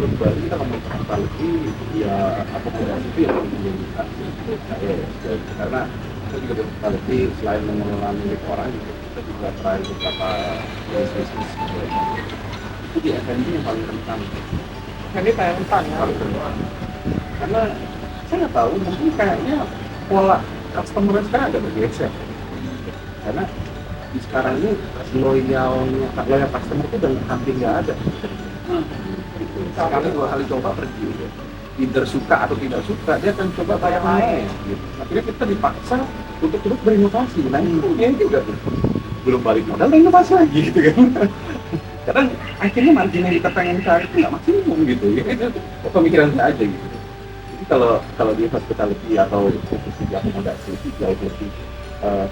kalau di Bali kita ngomong hospitality ya akomodasi itu yang paling menjadi karena kita juga di hospitality selain mengelola milik orang gitu, kita juga try beberapa bisnis itu di F&B yang paling rentan. Ini paling rentan ya. Paling rentan. Karena saya nggak tahu, mungkin kayaknya pola customer sekarang agak bergeser. Karena di sekarang ini loyal customer itu udah hampir nggak ada. Sekali dua kali coba pergi, either suka atau tidak suka dia akan coba bayar lain. Gitu. Akhirnya kita dipaksa untuk terus berinovasi. Nah ini juga belum balik modal dan inovasi lagi gitu kan. Kadang akhirnya margin yang kita pengen cari itu nggak maksimum gitu. Itu pemikiran saya aja gitu. Jadi kalau di hospitality atau di akomodasi itu jauh lebih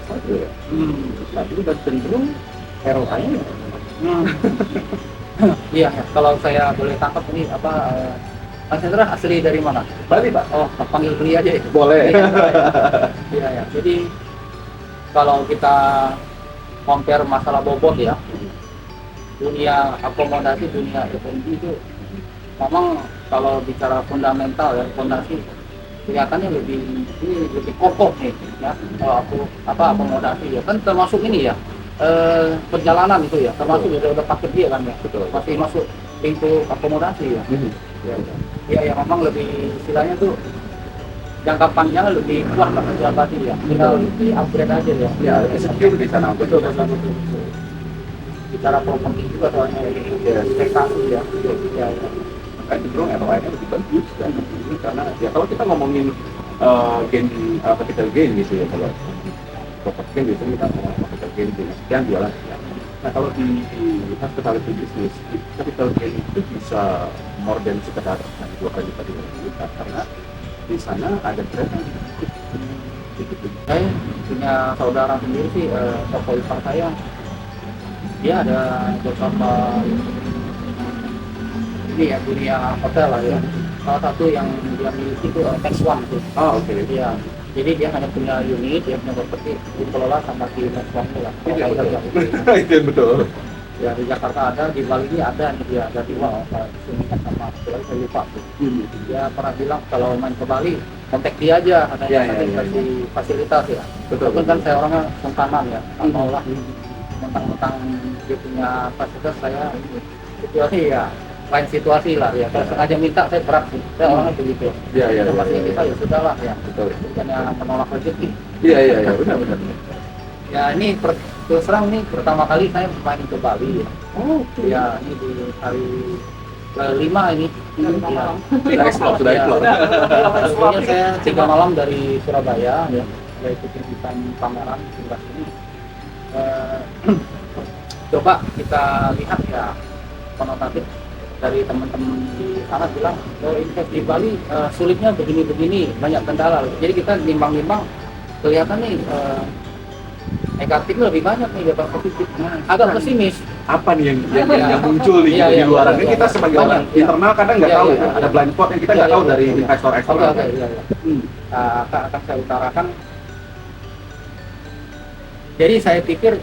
stabil ya. Stabil dan cenderung ROI-nya. Iya, kalau saya boleh tangkap ini Mas Hendra asli dari mana? Bali Pak? Oh, panggil beli aja ya? Boleh. Iya ya. Jadi kalau kita compare masalah bobot ya, dunia akomodasi, dunia F&B itu memang kalau bicara fundamental ya, fondasi kelihatannya lebih kokoh nih ya. Kalau akomodasi ya kan termasuk ini ya. Perjalanan itu ya, termasuk udah paket dia kan ya, betul. Masih masuk pintu akomodasi ya. Ya memang lebih istilahnya tuh jangka panjang lebih kuat lah akomodasi ya. Kita lebih upgrade aja ya. Ya, secure di sana. Betul. Bicara properti juga soalnya investasi ya. Ya. Makanya cenderung ROI-nya lebih bagus kan. Karena ya kalau kita ngomongin capital gain gitu ya, kalau properti kan biasanya kita ngomong capital gain sekian jualan sekian. Nah kalau di hospitality business capital gain itu bisa more than sekedar 2 kali lipat karena di sana ada kereta gitu. Saya punya saudara sendiri sih, toko ipar saya dia ada beberapa ini ya dunia hotel lah ya. Salah satu yang dia miliki itu Next One tuh. Oh oke. Iya. Jadi dia hanya punya unit, dia punya properti dikelola sama di Next One lah. Itu yang betul. Ya di Jakarta ada, di Bali ini ada nih dia, ada dua unitnya sama. Saya lupa tuh. Dia pernah bilang kalau main ke Bali kontak dia aja, katanya nanti kasih fasilitas ya. Betul. Kan saya orangnya sungkanan ya, mau lah mentang-mentang dia punya fasilitas saya situasi ya lain situasi lah ya. Kalau sengaja minta saya berat sih, saya orangnya begitu. Iya. Pasti kita ya sudahlah ya. Betul. Bukannya menolak rezeki. Iya benar. Ya ini terus terang nih pertama kali saya main ke Bali ya. Oh Ya ini di hari kelima ini. Ya. Sudah explore. Sebelumnya saya 3 malam dari Surabaya ya. Saya ikutin kegiatan pameran sebelah sini. Coba kita lihat ya konotatif dari teman-teman di sana bilang invest di Bali sulitnya begini banyak kendala. Jadi kita nimbang-nimbang kelihatan nih negatifnya lebih banyak nih daripada positif. Agak pesimis. Apa nih yang muncul di luaran ini kita sebagai orang internal kadang nggak tahu ya. Ada blind spot yang kita nggak tahu dari investor eksternal. Akan saya utarakan. Jadi saya pikir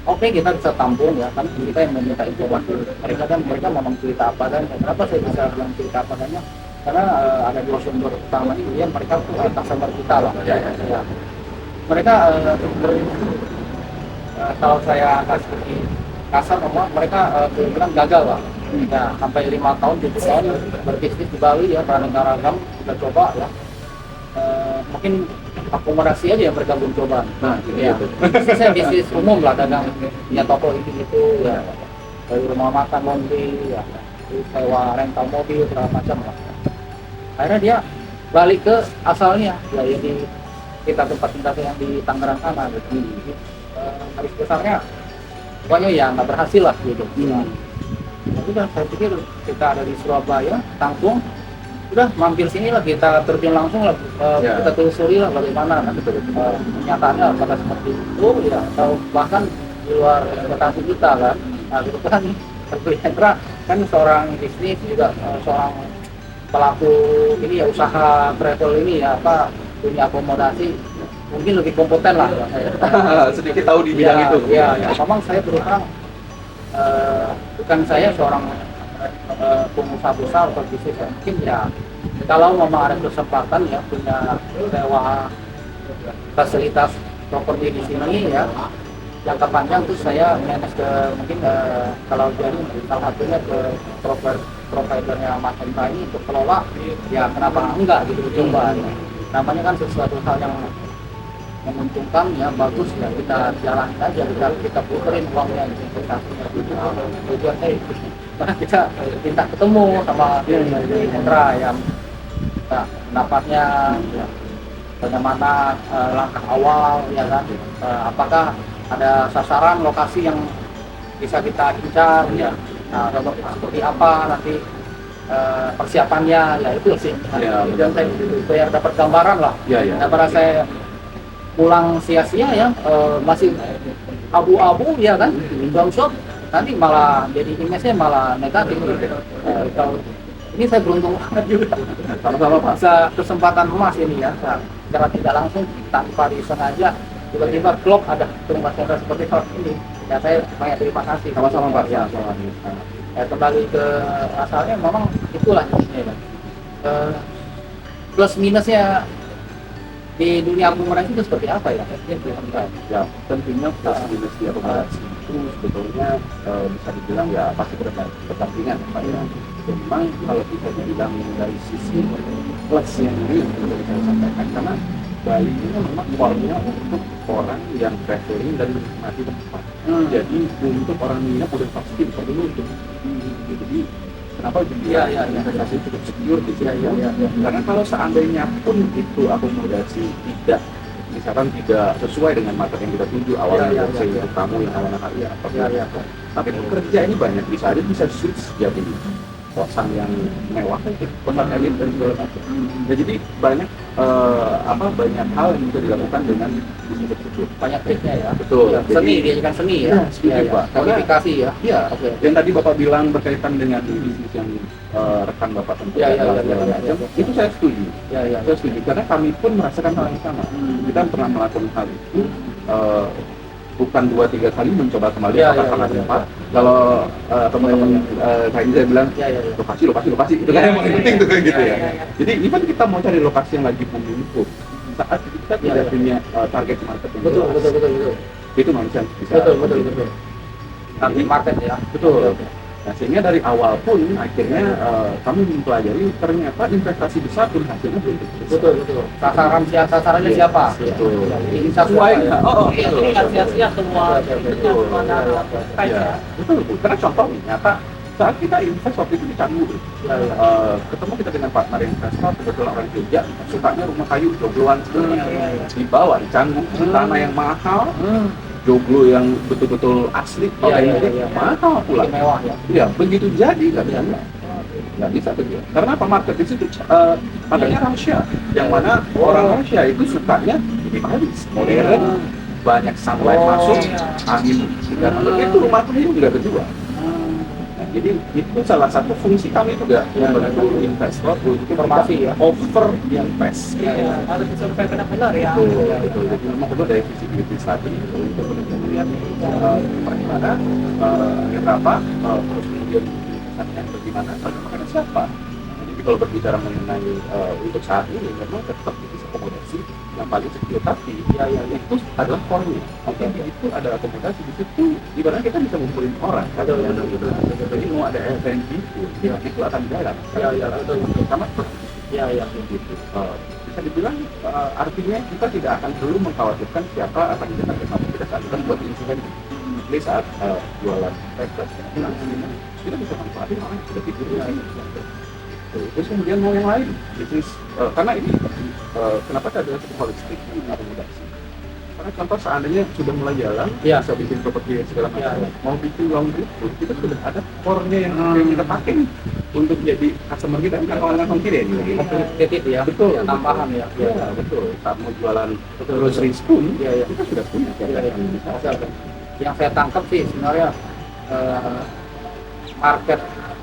oke, kita bisa tampung ya kan, kita yang meminta informasi. Mereka memang cerita apa dan kenapa saya bisa bilang cerita apa adanya, karena ada dua sumber utama ini yang mereka tuh customer kita lah. Ya. Mereka kalau saya kasih kasar ngomong, mereka bilang gagal lah. Ya, sampai 5 tahun 7 tahun berbisnis di Bali ya, beraneka ragam kita coba ya. Mungkin akomodasi aja yang mereka belum coba. Nah, ya. Saya bisnis umum lah, dagang punya toko itu ya, dari rumah makan, laundry, ya, sewa rental mobil segala macam lah. Akhirnya dia balik ke asalnya, ya di kita tempat tinggal yang di Tangerang sana gitu. Habis besarnya, pokoknya ya nggak berhasil lah gitu. Jadi kan saya pikir kita ada di Surabaya, Tanggung. Udah mampir sini lah, kita terjun langsung lah, kita telusuri lah bagaimana kenyataannya apakah seperti itu ya, atau bahkan di luar ekspektasi kita kan. Nah gitu kan Hendra kan seorang bisnis juga, seorang pelaku ini ya, usaha travel ini ya, punya akomodasi mungkin lebih kompeten lah ya, saya. Sedikit tahu di bidang itu. Ya memang saya terus terang bukan saya seorang pengusaha besar atau bisnis ya, mungkin ya kalau memang ada kesempatan ya punya sewa fasilitas properti di sini ya jangka panjang, terus saya manage ke mungkin kalau jadi salah satunya ke providernya Mas Hendra ini untuk kelola, ya kenapa enggak gitu coba ya. Namanya kan sesuatu hal yang menguntungkan ya, bagus ya, kita jalan aja, kita puterin uangnya investasinya gitu. Tujuannya itu karena kita minta ketemu sama Hendra yang pendapatnya ya, bagaimana langkah awal ya kan, apakah ada sasaran lokasi yang bisa kita incar ya, nah, seperti apa nanti persiapannya ya, itu sih Ya, dan saya biar dapat gambaran lah Ya, ya. daripada saya pulang sia-sia ya, masih abu-abu ya kan, down shop nanti malah jadi image-nya malah negatif gitu. Kalau ini saya beruntung banget juga Sama-sama Pak. bisa kesempatan emas ini ya, secara tidak langsung tanpa disengaja tiba-tiba klop ada rumah Hendra seperti saat ini ya, saya banyak terima kasih. Sama-sama Pak. Ya, Sama-sama. ya, kembali ke asalnya memang itulah intinya ya. Plus minusnya di dunia akomodasi itu seperti apa ya? Ya, tentunya plus minus di akomodasi itu sebetulnya bisa dibilang ya pasti berdampingan Pak ya. Memang kalau kita bilang dari sisi plusnya ini yang perlu saya sampaikan, karena Bali ini memang core-nya untuk orang yang traveling dan menikmati tempat. Jadi untuk orang minat udah pasti perlu untuk jadi kenapa juga investasi cukup secure di sini. Karena kalau seandainya pun itu akomodasi tidak misalkan tidak sesuai dengan market yang kita tuju awalnya, untuk kamu yang awalnya karya apa, tapi pekerja ini banyak, bisa switch jadi kosan yang mewah, kosan elit dan segala macam. Ya, jadi banyak banyak hal yang bisa dilakukan dengan bisnis tersebut. Banyak triknya ya. Betul. Ya, seni, dia kan seni ya. Ya, setuju, Pak. Kualifikasi ya. Iya. Oke. Dan tadi Bapak bilang berkaitan dengan bisnis yang rekan Bapak tempat segala macam, itu saya setuju. Saya setuju karena kami pun merasakan hal yang sama. Kita pernah melakukan hal itu bukan 2-3 kali mencoba kembali karena tempat. Kalau teman-teman kayak saya bilang lokasi itu kan yang paling penting tuh kan gitu ya. Jadi even kita mau cari lokasi yang lagi booming saat kita tidak punya target market yang Betul. itu manusia bisa Betul. Tapi market ya. Betul. Nah, sehingga dari awal pun akhirnya kami mempelajari ternyata investasi besar pun hasilnya belum Betul. Sasarannya siapa? Betul. Ini Sesuai. Betul. Kan sia-sia semua Betul. ya. Betul. Karena contoh nyata saat kita invest waktu itu di Canggu, ketemu kita dengan partner investor kebetulan orang Jogja, sukanya rumah kayu jogloan di bawah di Canggu, tanah yang mahal. Joglo yang betul-betul asli, mahal pula. Mewah ya. Iya, begitu jadi nggak bisa begitu. Karena apa, market di situ marketnya Rusia, yang mana orang Rusia itu sukanya minimalis, modern, banyak sunlight masuk, angin segar. Itu rumah kayu nggak kejual. Jadi itu salah satu fungsi kami juga membantu investor untuk Informasi ya. over invest. Harus disurvei benar-benar ya. Betul. Jadi memang perlu dari visibility tadi untuk melihat bagaimana berapa terus kemudian investasinya bagaimana kepada siapa. Jadi kalau berbicara mengenai untuk saat ini memang tetap itu akomodasi yang paling secure, tapi itu adalah core-nya. Itu ada akomodasi di situ, di mana kita bisa ngumpulin orang. Jadi mau ada event itu akan jalan. Sama gitu. Bisa dibilang artinya kita tidak akan perlu mengkhawatirkan siapa akan datang ke kampung kita saat kita buat instrumen di saat jualan breakfast. Kita bisa manfaatin orang yang sudah tidur. Terus kemudian mau yang lain, bisnis karena ini kenapa saya bilang cukup holistik akomodasi. Karena contoh seandainya sudah mulai jalan, bisa bikin properti segala macam, mau bikin laundry pun kita sudah ada core-nya yang kita pakai untuk jadi customer kita, bukan orang kita ini. Titik ya. Betul. Tambahan ya. Ya, betul. Saat mau jualan groceries pun, kita sudah punya. Yang saya tangkap sih sebenarnya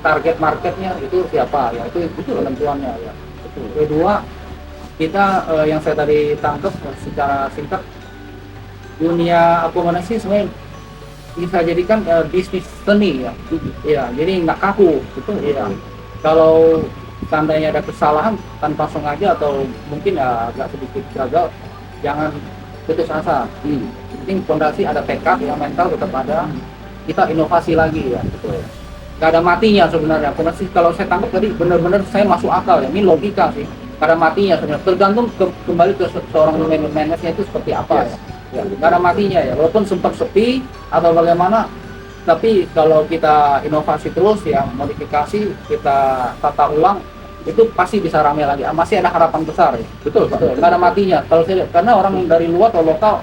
target marketnya itu siapa ya, itu penentuannya ya. Kedua, kita yang saya tadi tangkap secara singkat, dunia akomodasi sebenarnya bisa jadikan bisnis seni ya. Iya, jadi nggak kaku. Betul. Iya. Kalau seandainya ada kesalahan tanpa sengaja atau mungkin ya agak sedikit gagal, jangan putus asa. Penting fondasi ada tekad, ya mental tetap ada. Kita inovasi lagi ya. Betul. Gak ada matinya sebenarnya. Fondasi kalau saya tangkap tadi benar-benar saya masuk akal ya. Ini logika sih. Gak ada matinya sebenarnya. Tergantung kembali ke seorang manajernya itu seperti apa ya. Gak ada matinya ya. Walaupun sempat sepi atau bagaimana, tapi kalau kita inovasi terus ya, modifikasi, kita tata ulang, itu pasti bisa ramai lagi. Masih ada harapan besar ya. Betul, Pak. Betul. Gak ada matinya. Kalau saya lihat, karena orang dari luar atau lokal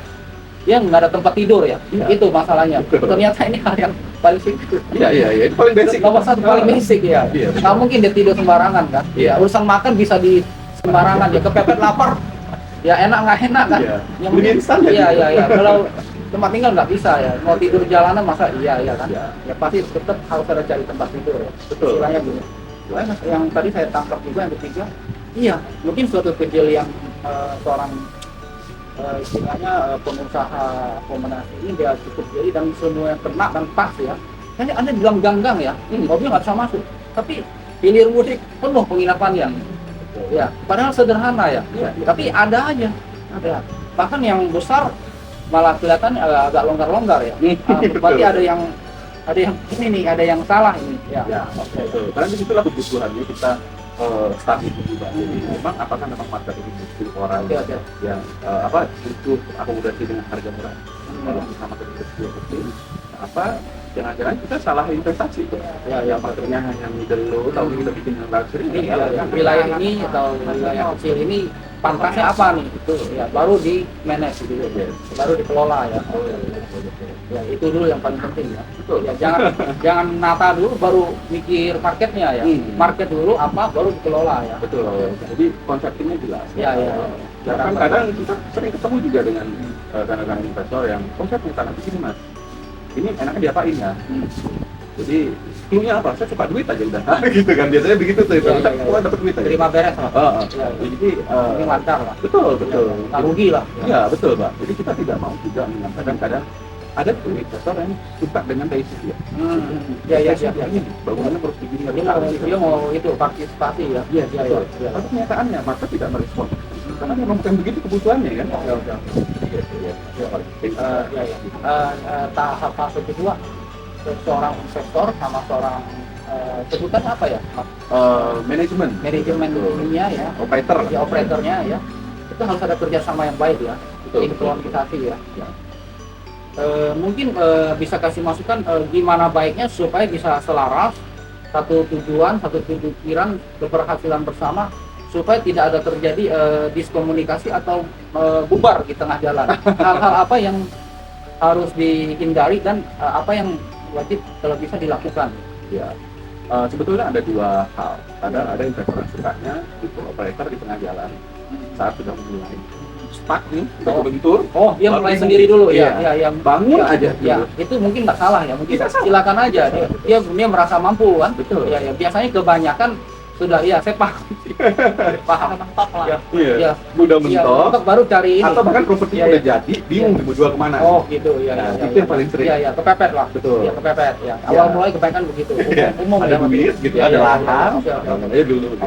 dia nggak ada tempat tidur ya. Itu masalahnya. Ternyata ini hal yang paling Iya, itu paling basic. nomor satu paling basic ya. Iya, Nggak mungkin dia tidur sembarangan kan. Iya. Urusan makan bisa di sembarangan ya, kepepet lapar ya, enak nggak enak kan. Iya. Yang Lebih instan ya. iya. Kalau tempat tinggal nggak bisa ya, mau tidur jalanan masa iya kan. Iya. Ya pasti tetap harus ada cari tempat tidur ya. Betul. Istilahnya gini. Yang tadi saya tangkap juga yang ketiga, iya mungkin suatu kecil yang seorang istilahnya pengusaha akomodasi ini dia cukup jadi dan semua yang kena dan pas ya. Kayaknya Anda bilang ganggang ya, mobil nggak bisa masuk, tapi hilir mudik penuh penginapannya. Ya, padahal sederhana ya, tapi ada aja. Ya. Bahkan yang besar malah kelihatan agak longgar-longgar ya. Berarti ada yang ini nih, ada yang salah ini. Ya. Betul. Karena disitulah kebutuhannya kita start itu juga. Jadi memang apakah memang market ini butuh orang yang butuh akomodasi dengan harga murah. Kalau sama kecil kecil, jangan-jangan kita salah investasi. Ya marketnya hanya middle low, tapi kita bikin yang luxury. Wilayah ini atau wilayah kecil ini pantasnya apa nih? Itu ya baru di manage gitu, baru dikelola ya. Ya itu dulu yang paling penting ya. Betul. Ya jangan nata dulu baru mikir marketnya ya. Market dulu apa baru dikelola ya. Betul. Jadi konsepnya jelas. Ya. Kan kadang kita sering ketemu juga dengan kadang-kadang investor yang konsepnya tanah di sini mas. Ini enaknya diapain ya? Jadi clue-nya apa? Saya suka duit aja udah. Gitu kan biasanya begitu tuh. Kita dapat duit aja. Terima beres lah. Jadi ini lancar lah. Betul. Nggak rugi lah. Iya betul Pak. Jadi kita tidak mau juga kadang-kadang ada tuh investor yang suka dengan basic ya. Iya. Bangunannya harus begini. Dia mau itu partisipasi ya. Iya. Tapi kenyataannya maka tidak merespon. Karena memang bukan begitu kebutuhannya kan. Tahap fase kedua, seorang investor sama seorang sebutan apa ya? Manajemennya ya. Operatornya ya. Itu harus ada kerjasama yang baik ya. Implementasi ya. Mungkin bisa kasih masukan gimana baiknya supaya bisa selaras, satu tujuan, satu pikiran, keberhasilan bersama, supaya tidak ada terjadi diskomunikasi atau bubar di tengah jalan. Hal-hal apa yang harus dihindari dan apa yang wajib kalau bisa dilakukan. Ya, sebetulnya ada dua hal. Ada investor yang sukanya itu operator di tengah jalan saat sudah mulai stuck nih, bentur. Oh, dia mulai sendiri dulu ya. Yang bangun aja. Ya, itu mungkin nggak salah ya. Mungkin silakan aja. Dia merasa mampu kan. Betul. Ya, biasanya kebanyakan sudah saya paham mentok lah. Iya. Udah mentok. Baru cari ini. Atau bahkan properti udah jadi, bingung mau jual kemana. Oh gitu. Itu yang paling sering. Iya, kepepet lah. Betul. Iya, kepepet. Ya. Awal mulai kebanyakan begitu. Umum ada duit gitu, ada lahan. Namanya dulu.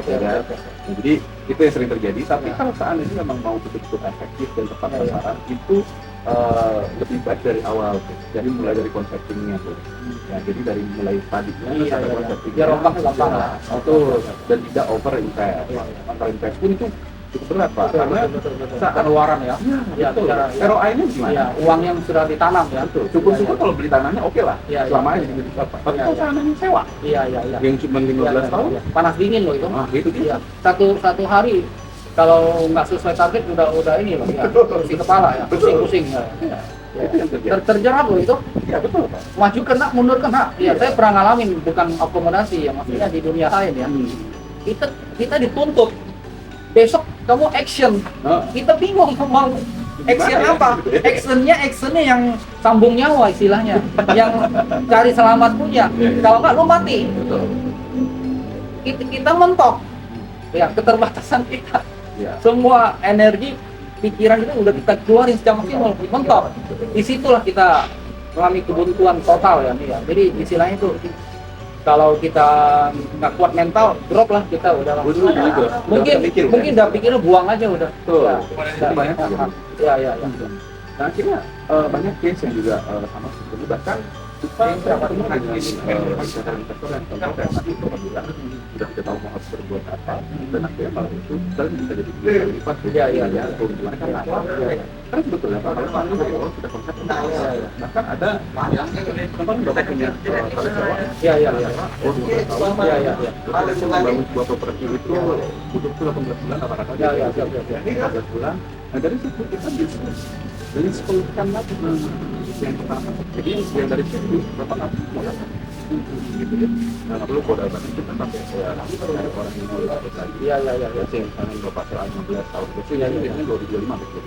Jadi itu yang sering terjadi. Tapi kalau seandainya memang mau betul-betul efektif dan tepat sasaran, itu lebih baik dari awal. Jadi mulai dari konseptingnya tuh. Ya, jadi dari mulai tadinya sampai konseptingnya. Biar rombak gampang lah. Betul. Dan tidak over invest. Over invest pun itu cukup berat Pak. Karena saat pengeluaran ya. Betul. ROI-nya gimana? Ya, uang yang sudah ditanam ya. Betul. Syukur-syukur kalau beli tanahnya oke lah. Selama aja di apa. Tapi kalau tanahnya sewa. Iya. Yang cuma 15 tahun. Panas dingin loh itu. Itu dia. Satu hari kalau nggak sesuai target udah ini loh ya, pusing kepala ya, pusing ya. Itu yang terjerat loh itu. Ya betul Pak. Maju kena, mundur kena. Ya saya pernah ngalamin, bukan akomodasi ya, maksudnya di dunia lain ya. Kita dituntut. Besok kamu action. Kita bingung mau action apa? Actionnya yang sambung nyawa istilahnya, yang cari selamat punya. Kalau nggak lu mati. Kita mentok. Ya keterbatasan kita. Semua energi, pikiran itu udah kita keluarin secara maksimal, mentok. Disitulah kita mengalami kebuntuan total ya nih ya. Jadi istilahnya itu kalau kita nggak kuat mental, drop lah kita udah langsung. Betul juga. Mungkin Udah mikir, mungkin udah pikirnya buang aja udah. Betul. Ya, Itu banyak juga. ya. Nah akhirnya banyak case yang juga sama seperti itu. Bahkan kita bertemu dengan investor yang kemudian itu apabila sudah kita tahu mau harus berbuat apa dan akhirnya malah itu dan bisa jadi lipat Iya. keuntungannya karena apa? Karena sebetulnya Pak kalau kami dari awal sudah konsep bahkan ada yang tempat bapak punya kali sewa Iya. oh 12 tahun Iya. terus membangun sebuah properti itu butuh 18 bulan rata-rata Iya. 18 bulan nah dari situ kita bisa dari sekolahkan lagi yang pertama jadi yang dari situ berapa kali gitu ya nah nggak perlu modal banyak kita sampai kayak orang yang mau lagi Iya. yang misalnya bapak sewa 15 tahun terus ya ini biasanya 2025 betul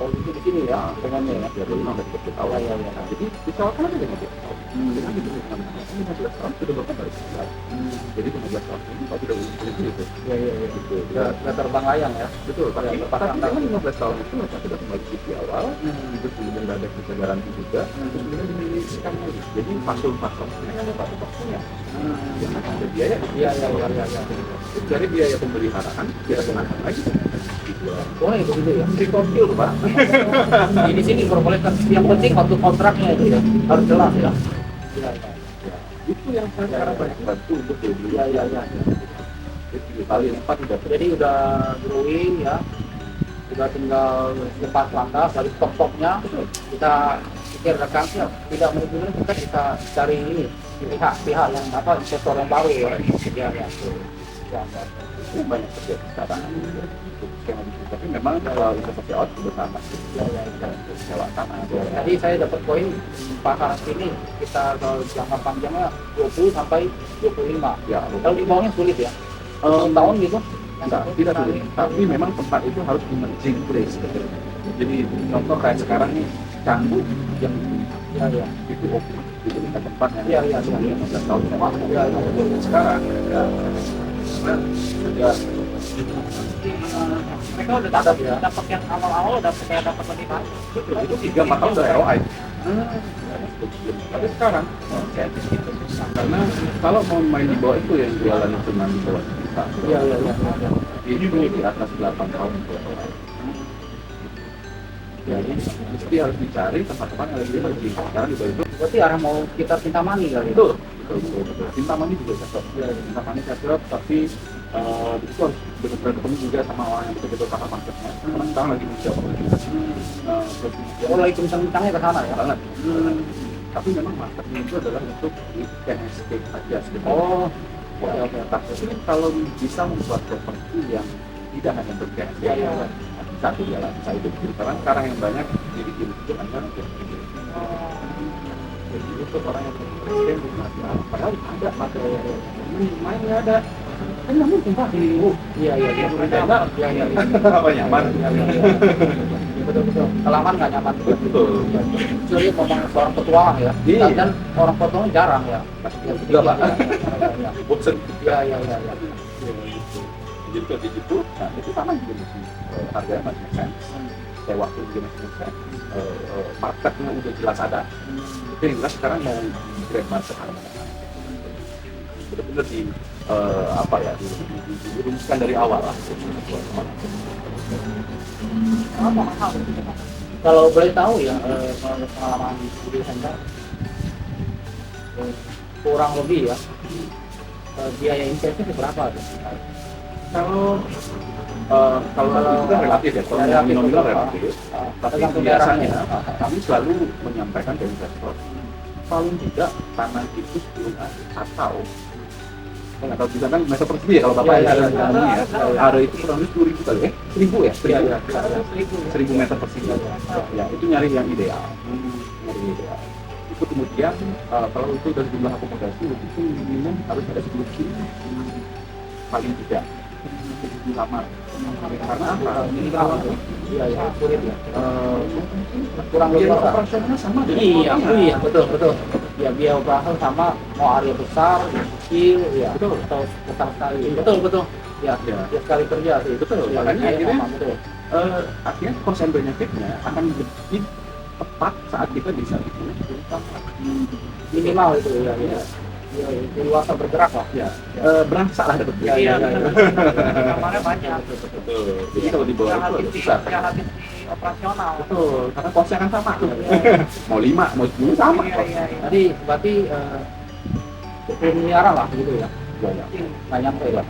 Oh itu di sini ya, pengennya ya. 2025 betul tahun Iya. nah jadi disewakan aja dengan 15 tahun dengan gitu 15 tahun sudah bapak dari sekolah jadi 15 tahun ini bapak sudah udah gitu Iya. gitu Udah terbang layang ya. betul tapi Ya, lepas tapi angkat. dengan 15 tahun itu bapak sudah kembali di awal terus kemudian ada bisa garansi juga terus kemudian dimiliki lagi jadi pasal-pasalnya kan bapak tetap punya yang ada biaya Iya. terus dari biaya pemeliharaan biaya kenakan lagi Oh itu gitu ya. Trikopil pak Di sini diperbolehkan. Yang penting waktu kontraknya itu ya harus jelas ya. Iya. itu yang saya sekarang banyak bantu untuk beli Iya. jadi 3 kali 4 udah Jadi udah growing ya. Udah tinggal lepas landas dari top-topnya kita pikir rekannya tidak mungkin kita bisa cari ini pihak yang apa investor yang baru ya. Ya. itu banyak terjadi sekarang untuk skema bisnis tapi memang kalau investasi out sudah sama sewa tanah Jadi saya dapat poin pasaran sini kita kalau jangka panjangnya 20 sampai 25. ya Kalau di bawahnya sulit ya. Tahun gitu. enggak, tidak sulit tapi memang tempat itu harus emerging place jadi contoh kayak sekarang nih Canggu yang Ya. itu oke itu kita tempat yang Iya. 15 tahun yang lalu Iya. sekarang ya Mereka udah dapat yang awal-awal dapat lebih banyak. betul itu 3-4 tahun udah ROI tapi sekarang saya itu susah karena kalau mau main di bawah itu yang jualan cuma di bawah kita Iya. ini di atas 8 tahun ROI jadi mesti harus dicari tempat-tempat yang lebih emerging karena di bawah itu Berarti arah mau kita Kintamani kali. betul Kintamani juga cocok Kintamani cocok tapi itu harus benar-benar ketemu juga sama orang yang betul-betul paham marketnya karena sekarang lagi menjawab juga terus kemudian Mulai kencang-kencangnya ke sana ya. banget tapi memang marketnya itu adalah untuk weekend escape aja sebenarnya Oh. oke tapi kalau bisa membuat properti yang tidak hanya weekend Iya. bisa tuh jalan bisa hidup karena sekarang yang banyak jadi itu hanya untuk jadi untuk orang yang presiden padahal ada materi main nggak ada kan nggak mungkin pak Iya. Iya. Apa nyaman? Betul. Kelamaan nggak nyaman. Betul. Jadi ngomong seorang petualang ya. Iya. Dan orang petualang jarang ya. Juga pak. Iya. Bosen. Iya. Jadi kalau di situ, nah itu sama juga mesti harganya masih sense, sewa pun juga masih sense, marketnya udah jelas ada. Itu yang jelas sekarang mau grab market benar-benar di apa ya dirumuskan dari awal lah. Kalau boleh tahu ya pengalaman di Center kurang lebih ya biaya investasi berapa tuh? Kalau itu kan relatif ya, kalau nominal relatif. Tapi Tergantung biasanya daerahnya. kami selalu menyampaikan ke investor paling tidak tanah itu 10 hari atau nggak tahu bisa kan masa persegi ya kalau bapak Iya, ada iya, di dalamnya ya ada itu kurang lebih 10.000 kali 1.000 ya 1.000 meter persegi ya itu nyari yang ideal itu kemudian kalau itu dari jumlah akomodasi itu minimum harus ada 10 kilo paling tidak di kamar karena apa ini kalau Iya, sulit ya. kurang lebih biaya apa? operasionalnya sama dengan Iya, hotelnya. betul. Ya biaya operasional sama mau area besar, kecil, ya Betul. atau besar sekali. Betul. Ya, Ya. ya sekali kerja sih. Betul, Ya, makanya iya, akhirnya sama, betul. akhirnya cost and benefitnya akan lebih tepat saat kita bisa itu Minimal itu ya. Dewasa bergerak lah. ya berasa lah dapat Iya, Iya, iya, iya. kamarnya banyak. betul. Jadi kalau di bawah itu Habis agak di susah. habis di operasional. Betul, karena kosnya kan sama. Mau 5, mau 10 sama Iya, kos. iya, iya. Tadi berarti 10 miliaran lah gitu ya. Banyak. Nggak nyampe ya.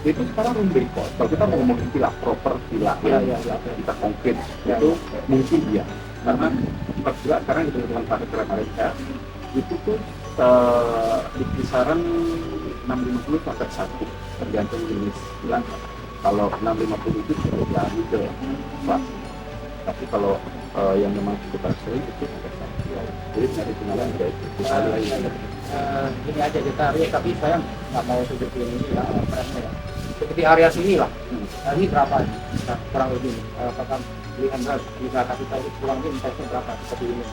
Itu sekarang room break kalau kita mau ngomongin villa proper villa Iya, iya, iya. kita konkret Ya, itu mungkin ya karena tempat villa sekarang itu dengan pakai kereta Malaysia itu tuh di kisaran 650 sampai 1 tergantung jenis villa. Kalau 650 itu sudah jadi ke kelas, tapi kalau yang memang kita sering itu sampai 1. Jadi dari tinggalan ada itu kita lagi. Ini aja kita lihat, tapi saya nggak mau seperti ini ya, presnya ya. Seperti area sini lah. Nah, ini berapa nih? Nah, kurang lebih nih. Apakah pilihan bisa kasih tahu kurang lebih investasi berapa seperti ini?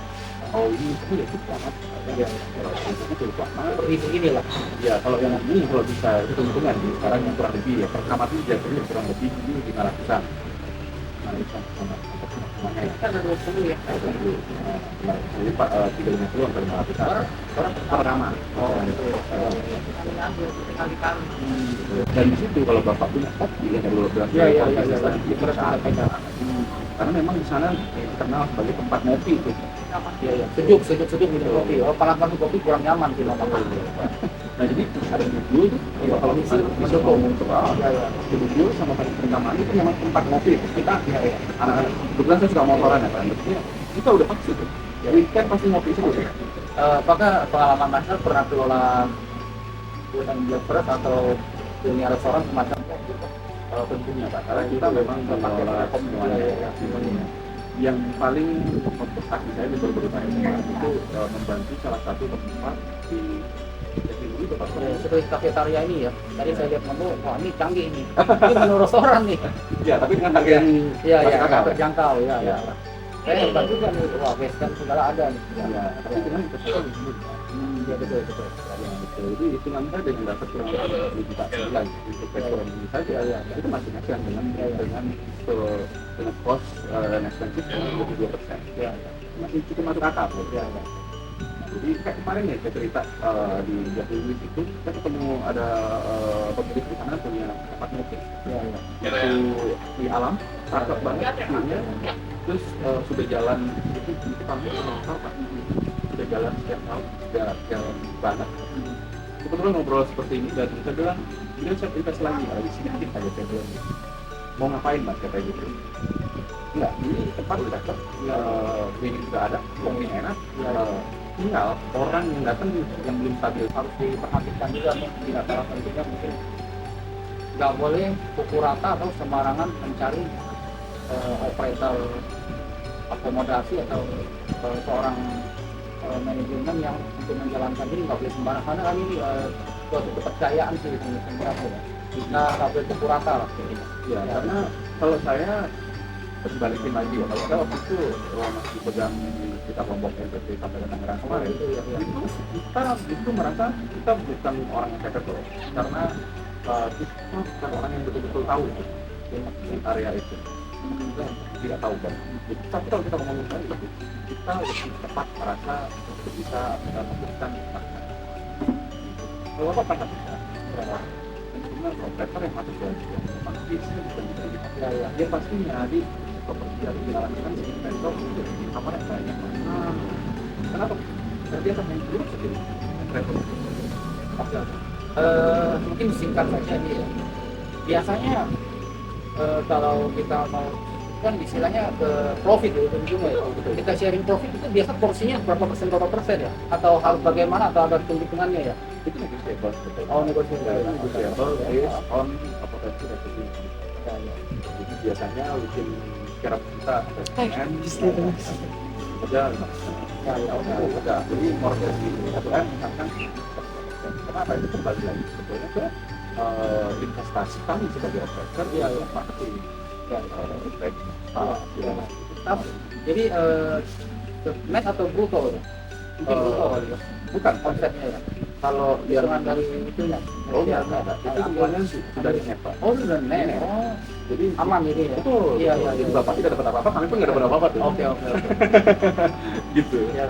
Oh ini ya cukup amat. Ya, itu cukup amat. Seperti begini lah. Ya kalau yang ini kalau bisa hitung-hitungan di sekarang yang kurang lebih ya per kamar itu jatuhnya kurang lebih ini 500-an. 500-an sama semuanya ya. Kita ada 20 ya. Jadi 350 sampai 500-an per kamar. Oh, itu. Kita ambil, tinggal dikali. Dan di situ kalau bapak punya kopi ya dari beberapa Iya, iya, iya, iya. itu saat karena memang di sana terkenal sebagai tempat ngopi itu. Iya, iya. Sejuk minum kopi. Oh, panas kopi kurang nyaman sih memang. Nah jadi ada video itu kalau misalnya masuk umum tuh Iya, iya. video sama tadi perekaman itu memang tempat ngopi kita ya, anak-anak kebetulan saya suka motoran ya kan maksudnya kita udah pasti tuh weekend pasti ngopi sih ya. Apakah pengalaman Mas Nel pernah kelola food and beverage atau dunia restoran semacam itu? Tentunya Pak karena kita memang mengelola semuanya ya semuanya. Yang paling memperhati saya di beberapa itu membantu salah satu tempat di Jatimuri Bapak Seperti kafetaria ini ya. Tadi saya lihat menu, wah ini canggih ini. Ini menu restoran nih. ya tapi dengan harga yang Iya, iya, masuk akal. terjangkau ya. Ya. Saya hebat juga nih, wah western segala ada nih. Ya, tapi dengan kesalahan disebut. Iya betul. Yang betul itu hitungan saya dengan dapat kurang lebih 2 juta sebulan untuk restoran ini saja Iya, iya. itu masih ngasihan dengan dengan cost dan expenses 22%. Iya, Masih cukup masuk akal. iya. Jadi kayak kemarin ya saya cerita di Jatimuri itu saya ketemu ada pemilik di sana punya tempat ngopi Iya. itu di alam cakep banget view-nya. Terus sudah jalan itu kami lokal Pak sudah jalan setiap tahun sudah jalan banget. Kebetulan ngobrol seperti ini dan saya bilang dia saya invest lagi di sini aja saya bilang mau ngapain Mas kata gitu. Enggak, ini tempat udah dapet, menu juga ada, kopinya enak, tinggal orang yang datang yang belum stabil Harus diperhatikan juga nih, tidak salah satunya mungkin nggak boleh pukul rata atau sembarangan mencari operator akomodasi atau seorang manajemen yang untuk menjalankan ini nggak boleh sembarangan karena kan ini suatu kepercayaan sih sebenarnya ya. Kita nggak boleh pukul rata lah gitu. ya, karena kalau saya balikin lagi ya, kalau saya waktu itu masih dipegang di kita kelompok NPT sampai ke Tangerang kemarin Itu ya, ya. itu kita itu merasa kita bukan orang yang ceket loh karena kita bukan orang yang betul-betul tahu itu di area itu kita tidak tahu kan tapi kalau kita ngomongin tadi kita lebih tepat merasa untuk bisa memberikan makna kalau apa kan bisa sebenarnya operator yang masuk ke memang bisnis bukan bisa dia pasti nyari properti dari jalan kan si investor di kamar yang banyak kenapa? Karena dia akan main dulu sendiri Mungkin singkat saja nih ya. Biasanya kalau kita mau kan istilahnya ke profit ya ujung-ujungnya ya. Kita sharing profit itu biasa porsinya berapa persen ya? Atau harus bagaimana atau ada hitungannya ya? itu negotiable betul. Oh negosiasi. Negotiable based on potensi revenue. Jadi biasanya bikin secara kita investment aja ada jadi mortgage di 1M misalkan kenapa itu kembali lagi sebetulnya ke investasi kami sebagai operator ya marketing Jadi net atau bruto? Mungkin bruto kali ya. bukan Konsepnya ya. kalau Biar- bilangan dari itunya. Oh enggak, itu semuanya sudah di NEPA. Oh, sudah net. Oh, Jadi aman ini ya. betul. Iya, betul. iya. Jadi iya. bapak tidak dapat apa-apa, kami pun nggak dapat apa-apa tuh. Oke, oke, oke. Gitu. Ya,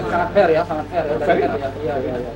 sangat fair ya, sangat fair ya. Fair Dari enough. ya. Iya, iya, iya.